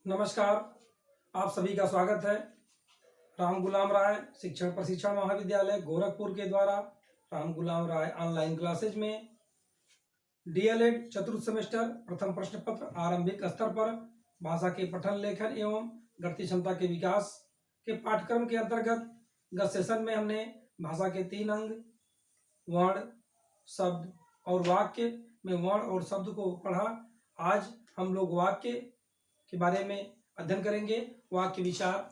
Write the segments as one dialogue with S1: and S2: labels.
S1: नमस्कार। आप सभी का स्वागत है राम गुलाम राय शिक्षण प्रशिक्षण महाविद्यालय गोरखपुर के द्वारा राम गुलाम राय ऑनलाइन क्लासेज में डीएलएड चतुर्थ सेमेस्टर प्रथम प्रश्न पत्र आरंभिक स्तर पर भाषा के पठन लेखन एवं गणितीय क्षमता के विकास के पाठ्यक्रम के अंतर्गत गत सेशन में हमने भाषा के 3 अंग वर्ण, शब्द और वाक्य में वर्ण और शब्द को पढ़ा। आज हम लोग वाक्य के बारे में अध्ययन करेंगे। वाक्य विचार,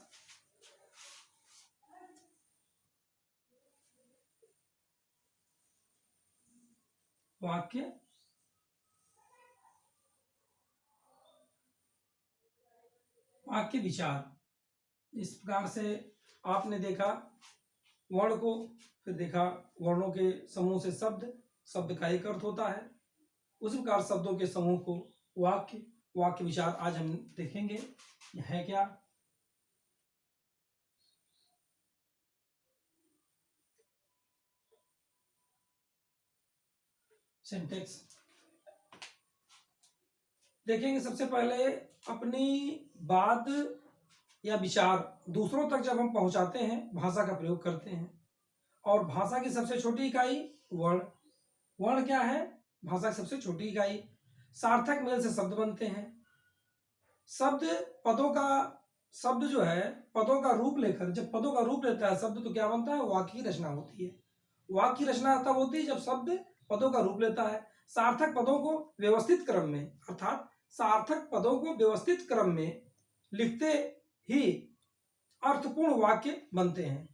S1: वाक्य वाक्य विचार। इस प्रकार से आपने देखा वर्ण को, फिर देखा वर्णों के समूह से शब्द, शब्द का एक अर्थ होता है। उसी प्रकार शब्दों के समूह को वाक्य, वाक्य विचार आज हम देखेंगे। यह है क्या? सिंटेक्स देखेंगे। सबसे पहले अपनी बात या विचार दूसरों तक जब हम पहुंचाते हैं, भाषा का प्रयोग करते हैं। और भाषा की सबसे छोटी इकाई वर्ण। वर्ण क्या है? भाषा की सबसे छोटी इकाई। सार्थक मेल से शब्द बनते हैं। शब्द पदों का, शब्द जो है पदों का रूप लेकर, जब पदों का रूप लेता है शब्द तो क्या बनता है? वाक्य की रचना होती है। वाक्य की रचना तब होती है जब शब्द पदों का रूप लेता है। सार्थक पदों को व्यवस्थित क्रम में, अर्थात सार्थक पदों को व्यवस्थित क्रम में लिखते ही अर्थपूर्ण वाक्य बनते हैं।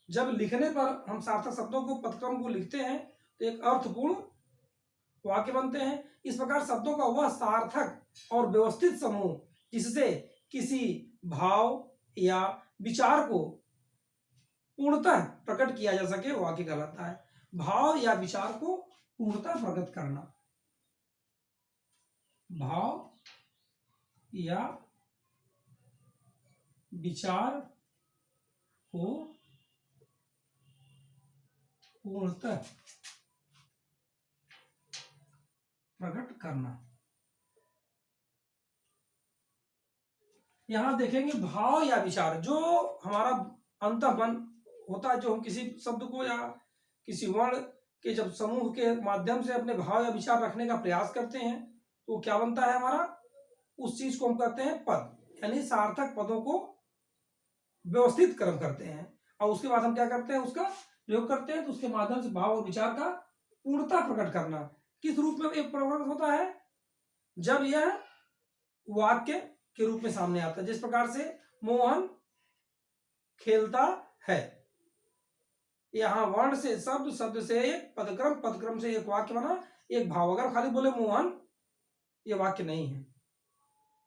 S1: जब लिखने पर हम सार्थक शब्दों को पदक्रम को लिखते हैं तो एक अर्थपूर्ण वाक्य बनते हैं। इस प्रकार शब्दों का वह सार्थक और व्यवस्थित समूह जिससे किसी भाव या विचार को पूर्णतः प्रकट किया जा सके वाक्य कहलाता है। भाव या विचार को पूर्णतः प्रकट करना, भाव या विचार को पूर्णतः प्रकट करना। यहां देखेंगे भाव या विचार, जो हमारा अंतःमन होता है, जो हम किसी शब्द को या किसी वर्ण के जब समूह के माध्यम से अपने भाव या विचार रखने का प्रयास करते हैं तो क्या बनता है हमारा? उस चीज को हम कहते हैं पद, यानी सार्थक पदों को व्यवस्थित क्रम करते हैं। और उसके बाद हम क्या करते हैं? उसका प्रयोग करते हैं। तो उसके माध्यम से भाव और विचार का पूर्णता प्रकट करना किस रूप में एक प्रकट होता है? जब यह वाक्य के रूप में सामने आता है। जिस प्रकार से मोहन खेलता है, यहां वर्ण से शब्द, शब्द से एक पदक्रम, पदक्रम से एक वाक्य बना, एक भाव। अगर खाली बोले मोहन, ये वाक्य नहीं है।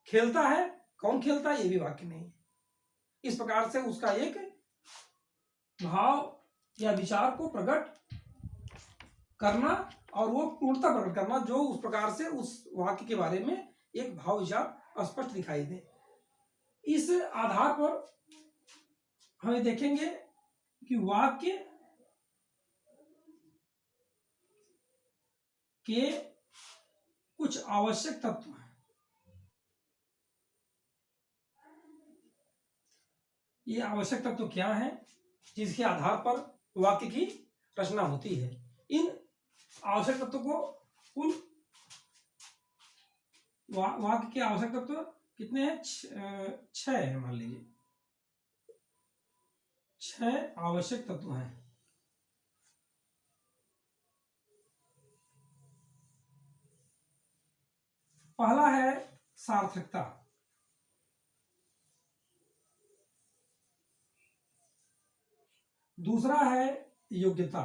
S1: खेलता है, कौन खेलता है, ये भी वाक्य नहीं है। इस प्रकार से उसका एक भाव या विचार को प्रकट करना और वो पूर्णता प्रकट करना, जो उस प्रकार से उस वाक्य के बारे में एक भाव विचार स्पष्ट दिखाई दे। इस आधार पर हमें देखेंगे कि वाक्य के कुछ आवश्यक तत्व हैं। ये आवश्यक तत्व क्या हैं जिसके आधार पर वाक्य की रचना होती है? इन आवश्यक तत्वों को कुल वाक्य के आवश्यक तत्व कितने हैं? 6 है। मान लीजिए 6 आवश्यक तत्व हैं। पहला है सार्थकता। दूसरा है योग्यता।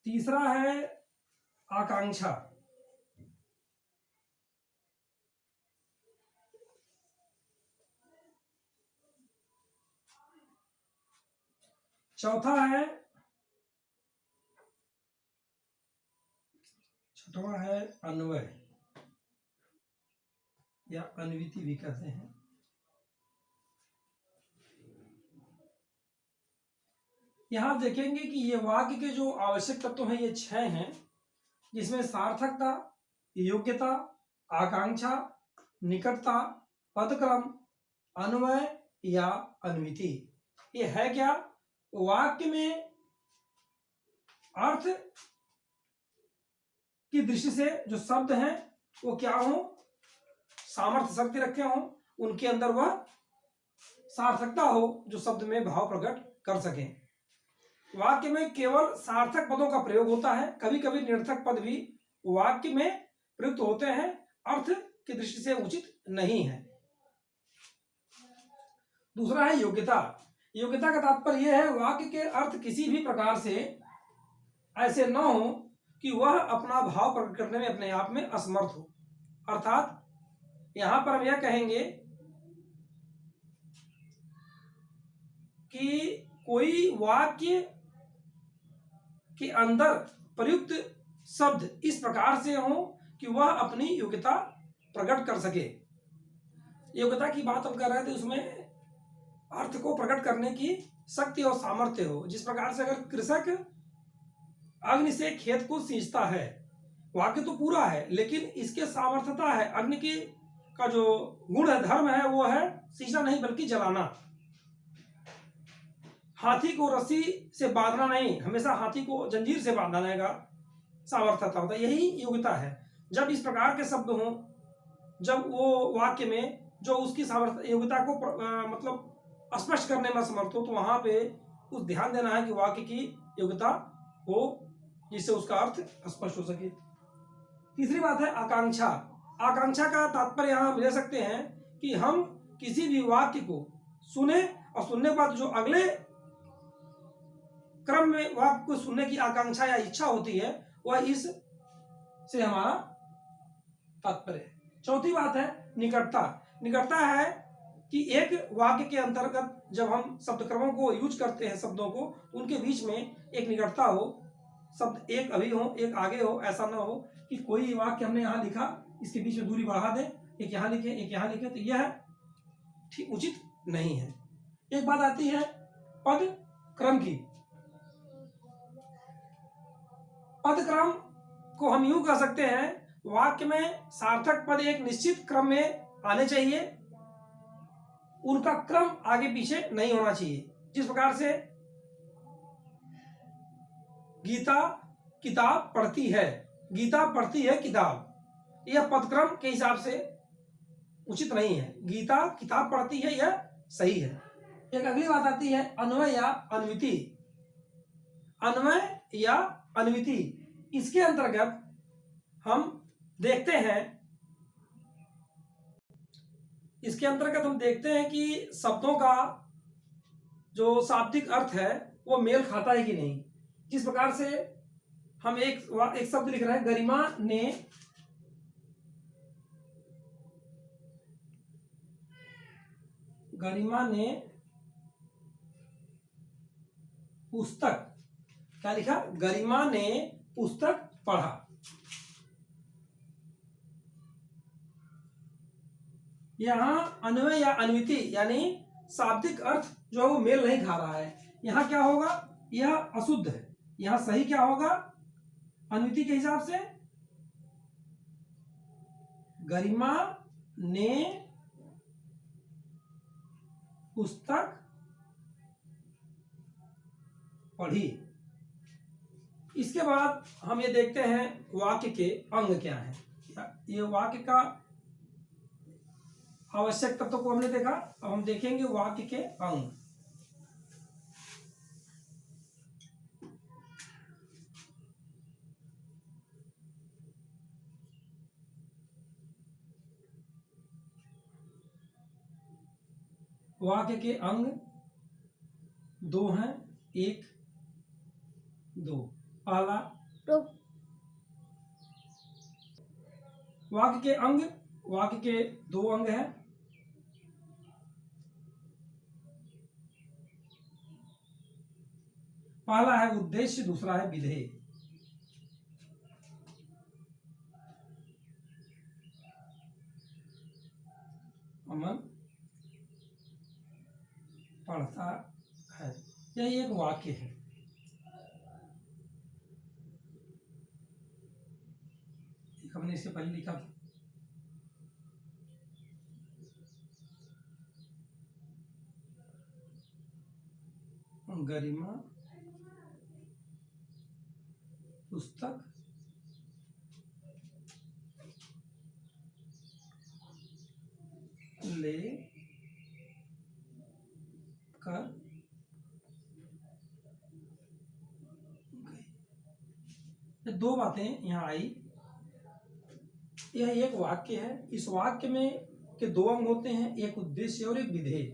S1: तीसरा है आकांक्षा। चौथा है, छठवां है अन्वय या अन्विति भी कहते हैं। यहां देखेंगे कि ये वाक्य के जो आवश्यक तत्व हैं ये 6 हैं। जिसमें सार्थकता, योग्यता, आकांक्षा, निकटता, पदक्रम, अन्वय या अन्विति। ये है क्या? वाक्य में अर्थ की दृष्टि से जो शब्द हैं वो क्या हो, सामर्थ्य शक्ति रखे हों, उनके अंदर वह सार्थकता हो जो शब्द में भाव प्रकट कर सके। वाक्य में केवल सार्थक पदों का प्रयोग होता है, कभी कभी निरर्थक पद भी वाक्य में प्रयुक्त होते हैं, अर्थ की दृष्टि से उचित नहीं है। दूसरा है योग्यता। योग्यता का तात्पर्य यह है वाक्य के अर्थ किसी भी प्रकार से ऐसे न हो कि वह अपना भाव प्रकट करने में अपने आप में असमर्थ हो। अर्थात यहां पर हम यह कहेंगे कि कोई वाक्य के अंदर प्रयुक्त शब्द इस प्रकार से हो कि वह अपनी योग्यता प्रकट कर सके। योग्यता की बात हम कर रहे थे, उसमें अर्थ को प्रकट करने की शक्ति और सामर्थ्य हो। जिस प्रकार से अगर कृषक अग्नि से खेत को सींचता है, वाक्य तो पूरा है लेकिन इसके सामर्थ्यता है, अग्नि की का जो गुण है, धर्म है, वो है सींचना नहीं बल्कि जलाना। हाथी को रस्सी से बांधना नहीं, हमेशा हाथी को जंजीर से बांधने का सामर्थ्यता होता है। यही योग्यता है। जब इस प्रकार के शब्द हों, जब वो वाक्य में जो उसकी सामर्थ्य योग्यता को मतलब स्पष्ट करने में समर्थ हो, तो वहां पे कुछ ध्यान देना है कि वाक्य की योग्यता हो जिससे उसका अर्थ स्पष्ट हो सके। तीसरी बात है आकांक्षा। आकांक्षा का तात्पर्य यहां हम ले सकते हैं कि हम किसी भी वाक्य को सुने और सुनने के बाद जो अगले क्रम में वाक्य को सुनने की आकांक्षा या इच्छा होती है, वह इस से हमारा तात्पर्य है। चौथी बात है निकटता। निकटता है कि एक वाक्य के अंतर्गत जब हम शब्द क्रमों को यूज करते हैं, शब्दों को, उनके बीच में एक निकटता हो, शब्द एक अभी हो एक आगे हो। ऐसा ना हो कि कोई वाक्य हमने यहाँ लिखा, इसके बीच में दूरी बढ़ा दे, एक यहाँ लिखे एक यहाँ लिखे, तो यह ठीक उचित नहीं है। एक बात आती है पद क्रम की। पद क्रम को हम यूं कह सकते हैं, वाक्य में सार्थक पद एक निश्चित क्रम में आने चाहिए, उनका क्रम आगे पीछे नहीं होना चाहिए। जिस प्रकार से गीता किताब पढ़ती है, गीता पढ़ती है किताब, यह पदक्रम के हिसाब से उचित नहीं है। गीता किताब पढ़ती है, यह सही है। एक अगली बात आती है अन्वय या अन्विति। अन्वय या अन्विति, इसके अंतर्गत हम देखते हैं, इसके अंतर्गत हम देखते हैं कि शब्दों का जो शाब्दिक अर्थ है वो मेल खाता है कि नहीं। जिस प्रकार से हम एक शब्द लिख रहे हैं, गरिमा ने पुस्तक, क्या लिखा? गरिमा ने पुस्तक पढ़ा। यहां अन्वय या अन्विति यानी शाब्दिक अर्थ जो है वो मेल नहीं खा रहा है। यहां क्या होगा? यह अशुद्ध है। यहां सही क्या होगा अन्विति के हिसाब से? गरिमा ने पुस्तक पढ़ी। इसके बाद हम ये देखते हैं वाक्य के अंग क्या है। ये वाक्य का आवश्यक तत्व को हमने देखा, अब हम देखेंगे वाक्य के अंग। वाक्य के अंग दो हैं, एक दो। पहला वाक्य के अंग, वाक्य के दो अंग हैं। पहला है उद्देश्य, दूसरा है विधेय। अमन पढ़ता है, यह एक वाक्य है। हमने इससे पहले लिखा था। गरिमा पुस्तक ले कर गई। दो बातें यहाँ आई। यह एक वाक्य है। इस वाक्य में के दो अंग होते हैं, एक उद्देश्य और एक विधेय।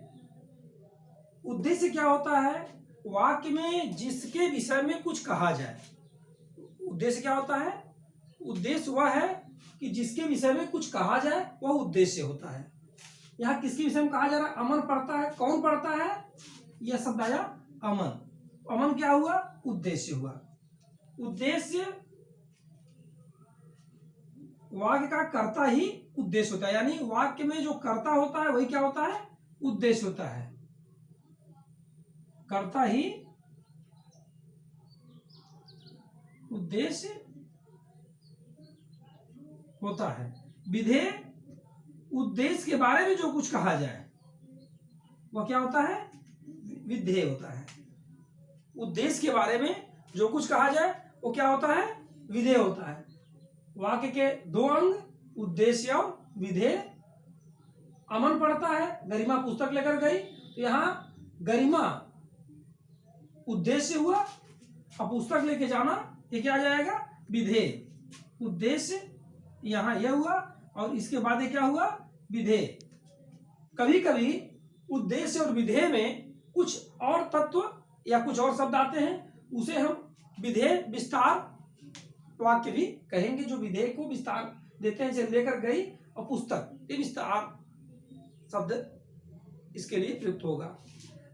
S1: उद्देश्य क्या होता है? वाक्य में जिसके विषय में कुछ कहा जाए। उद्देश्य क्या होता है? उद्देश्य वह है कि जिसके विषय में कुछ कहा जाए, वह उद्देश्य होता है। यहाँ किसके विषय में कहा जा रहा है? अमन पढ़ता है। कौन पढ़ता है? यह शब्द आया अमन। अमन क्या हुआ? उद्देश्य हुआ। उद्देश्य वाक्य का कर्ता ही उद्देश्य होता है, यानी वाक्य में जो कर्ता होता है वही क्या होता है? उद्देश्य होता है। कर्ता ही उद्देश्य होता है। विधेय उद्देश्य के बारे में जो कुछ कहा जाए वह क्या होता है? विधेय होता है। उद्देश्य के बारे में जो कुछ कहा जाए वो क्या होता है? विधेय होता है। वाक्य के दो अंग, उद्देश्य और विधेय। अमन पढ़ता है, गरिमा पुस्तक लेकर गई, तो यहाँ गरिमा उद्देश्य हुआ और पुस्तक लेके जाना ये क्या आ जाएगा? विधेय। उद्देश्य यहाँ यह हुआ और इसके बाद ये क्या हुआ? विधेय। कभी कभी उद्देश्य और विधेय में कुछ और तत्व या कुछ और शब्द आते हैं, उसे हम विधेय विस्तार वाक्य भी कहेंगे, जो विधेय को विस्तार देते हैं। जैसे लेकर गई और पुस्तक, ये विस्तार शब्द इसके लिए प्रयुक्त होगा।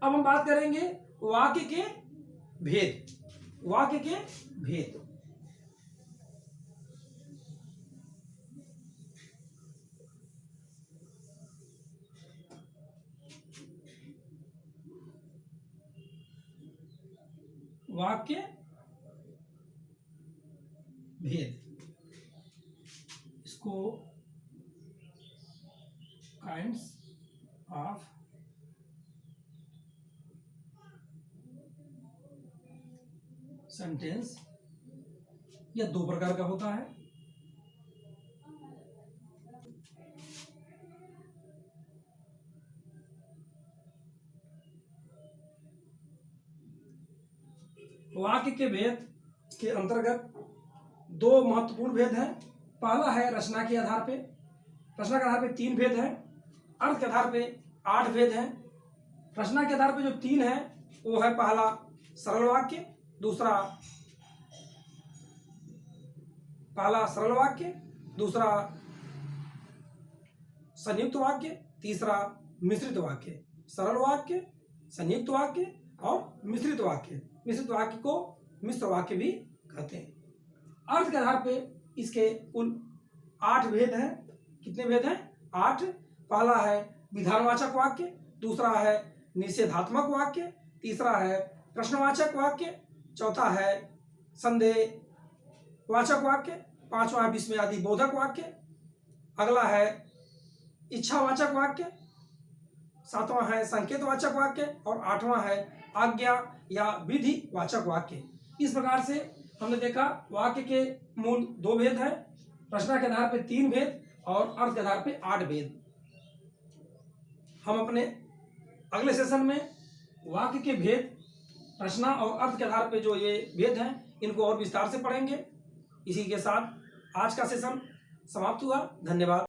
S1: अब हम बात करेंगे वाक्य के भेद। वाक्य के भेद। वाक्य भेद, इसको काइंड्स ऑफ सेंटेंस, यह दो प्रकार का होता है। वाक्य के भेद के अंतर्गत दो महत्वपूर्ण भेद हैं। पहला है रचना के आधार पे। रचना के आधार पे 3 भेद हैं। अर्थ के आधार पे 8 भेद हैं। रचना के आधार पे जो 3 है वो है, पहला सरल वाक्य, दूसरा संयुक्त वाक्य, तीसरा मिश्रित वाक्य। सरल वाक्य, संयुक्त वाक्य और मिश्रित वाक्य। मिश्रित वाक्य को मिश्र वाक्य भी कहते हैं। अर्थ के आधार पे इसके कुल 8 भेद हैं। कितने भेद हैं? 8। पहला है विधानवाचक वाक्य, दूसरा है निषेधात्मक वाक्य, तीसरा है प्रश्नवाचक वाक्य, चौथा है संदेहवाचक वाक्य, पांचवा है विस्मयादि बोधक वाक्य, अगला है इच्छावाचक वाक्य, सातवां है संकेतवाचक वाक्य और आठवां है आज्ञा या विधिवाचक वाक्य। इस प्रकार से हमने देखा वाक्य के मूल 2 भेद हैं। रचना के आधार पे 3 भेद और अर्थ के आधार पे 8 भेद। हम अपने अगले सेशन में वाक्य के भेद, रचना और अर्थ के आधार पे जो ये भेद हैं, इनको और विस्तार से पढ़ेंगे। इसी के साथ आज का सेशन समाप्त हुआ। धन्यवाद।